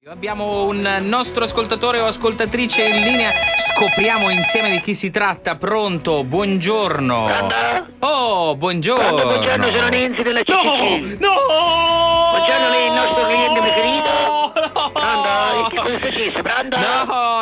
Abbiamo un nostro ascoltatore o ascoltatrice in linea, scopriamo insieme di chi si tratta. Pronto? Buongiorno. Pronto? Oh, buongiorno. Pronto, buongiorno, sono Nenzi della CCC. No! Buongiorno, lei è il nostro cliente preferito? No! Pronto? Che cosa è successo? Pronto?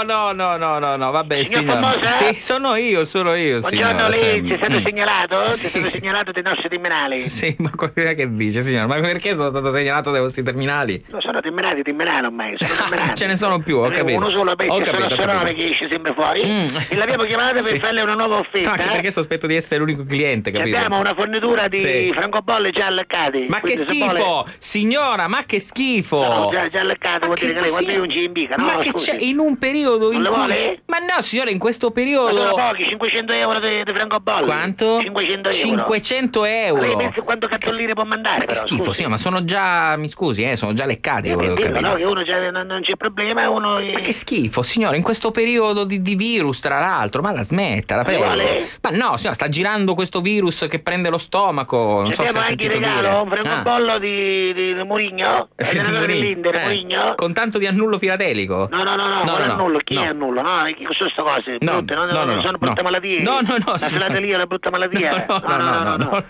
No, vabbè, Signor Formosa? Sì, sono io, Buongiorno, signora. lei ci è stato segnalato? Sì. Ci è stato segnalato dei nostri terminali. Sì, ma che dice, signora? Ma perché sono stato segnalato dai vostri terminali? Non sono terminali ormai, sono terminali. Ce ne sono più, ho capito. Uno solo, Ho perché capito, sono Sonore che esce sempre fuori. E l'abbiamo chiamata Sì. per farle una nuova offerta. No, anche perché sospetto di essere l'unico cliente, capito? Abbiamo una fornitura di Sì. francobolle già alleccate. Ma che Quindi se schifo! vuole- Signora, ma che schifo! No, già alleccate, vuol dire che lei quando signor- io non ci imbica, no? Ma che Scusi. c'è in un periodo Non in le cui... vuole? Ma no, signore, in questo Ma periodo... sono pochi, 500 euro di francobolle. Quanto? 500 euro. 500 Ma lei euro! pensa quanto cartolline può mandare? Ma che però, schifo, scusi. signora, ma sono già... Mi scusi, sono già leccati, volevo Dillo, capire. no, che uno non c'è problema, uno... Ma che schifo, signore, in questo periodo di virus, tra l'altro, ma la smetta, la prego. vuole? Ma no, signora, sta girando questo virus che prende lo stomaco, non so se abbiamo ha anche in sentito regalo un dire. francobollo di Mourinho, allenatore dell'Inter, Mourinho. Con tanto di annullo filatelico. No, non annullo, chi è annullo? No, che sono queste cose brutte, non sono brutte malattie. No, La signora. filatelia è una brutta malattia. No.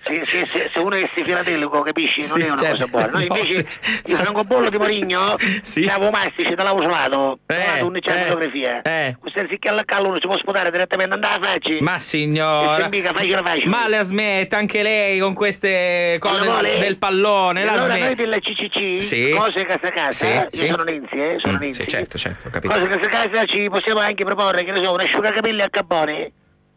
Se uno è filatelico, capisci? Non Sì, è una certo. cosa buona. No, invece No. il francobollo di Mourinho, Sì. stavo mastice, te l'avevo solato, un'inizia fotografia. Questo si chiama callo, uno si può sputare direttamente, andare a facci. Ma signora, facile. ma la smetta anche lei con queste cose Non vuole? del pallone, la Allora noi smetta. della CCC, Sì. cose casa, Sì, io sì. sono Nenzi, sono Nenzi. Sì, certo, ho capito. Cose casa ci possiamo anche proporre, che ne so, un asciugacapelli a carbone.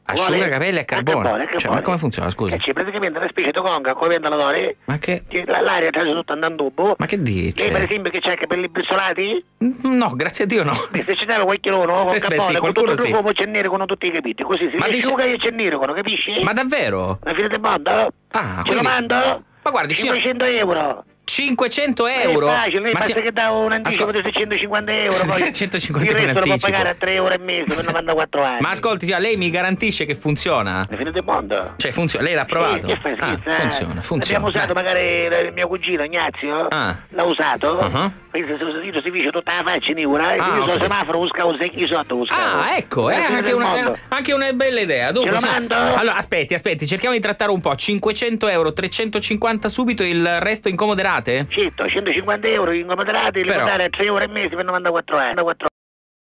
Asciugacapelli a carbone. A carbone. Cioè, ma come funziona, scusi? Che c'è praticamente una specie di conga, come ventilatore, Ma che... che l'aria trasce tutto andando in tubo. Ma che dice? Lei per esempio che c'ha i capelli brizzolati? No, grazie a Dio no. E se ci dava qualcuno con Beh, carbone, sì, con qualcuno tutto il sì. trucco c'è nero con tutti i capiti, così si Ma dice- asciuga e c'è nero, capisci? Ma davvero? La fine del mondo? Ah, Ce lo quindi... mando? Ma guardi, signor... 500 euro. 500 euro? È facile, lei Ma basta che dà un anticipo di 650 euro, poi 650 il resto lo può anticipo. pagare a 3 euro e mezzo per 94 anni. Ma ascolti, lei mi garantisce che funziona? La fine del mondo? Cioè funziona, lei l'ha provato? Che fai scherzo? Funziona. Abbiamo usato magari il mio cugino Ignazio, l'ha usato, quindi si dice tutta la faccia in ora, io ok. sono semaforo, buscavo 6 chi sotto, buscavo. Ecco, è anche una bella idea. Dunque, Ce lo mando? Allora, aspetti, cerchiamo di trattare un po'. 500 euro, 350 subito, il resto in comoderate? Certo, 150 euro in comoderati, li Però- può dare a 3 euro e mezzo per 94 anni. 94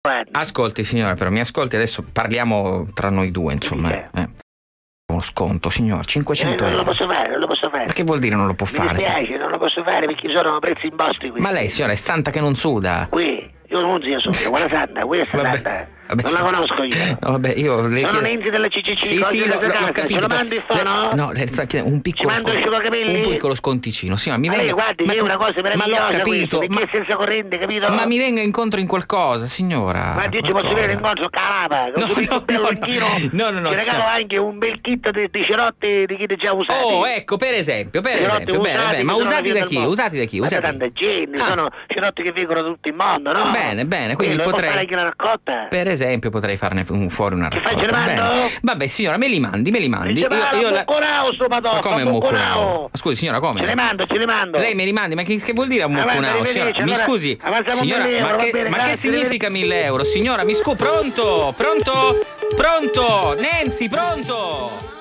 anni. Ascolti, signora, però mi ascolti, adesso parliamo tra noi due, insomma. Uno sconto, signor, 500 Non lo euro. posso fare. Ma che vuol dire non lo può Mi fare? dispiace, non lo posso fare perché sono prezzi imposti qui. Ma lei, signora, è santa che non suda. Qui, io non zio sono, quella santa, questa santa. Non la conosco io. No, vabbè, io le Sono chiedo... Nenzi della CCC, Sì, cose l'ho della casa. capito. Ce lo mandi il fono? No, le sto chiedendo un piccolo Ci mando il asciugacapelli? un piccolo sconticino. Signora, mi Ma lei venga... guardi, che è una cosa ma l'ho meravigliosa capito, questo, perché è senza corrente, capito? ma mi venga incontro in qualcosa, signora. Ma io ci posso vedere incontro calata, con un picco bello inchino. No, Ti regalo anche un bel kit di cerotti di chi ti già usati. Oh, ecco, per esempio, Cerotti bene, ma usati da chi? Usati da chi? Ma da Usati... tanta gente, sono cerotti che vengono da tutto il mondo, no? Bene, quindi lo può fare potrei... anche la raccolta. Per esempio potrei farne fuori una Che fai, ce raccolta. ne mando? Bene. Vabbè, signora, me li mandi. Mucconao sto Ma padotto, come mucconao? Ma scusi, signora, come? Ce le mando. Lei me li mandi? Ma che vuol dire mucconao? Arrivederci, Mi allora, scusi, avanziamo signora, 1000 euro, ma che, va bene, ma che grazie, significa 1000 euro? Signora, mi scusi, pronto? Nenzi, pronto?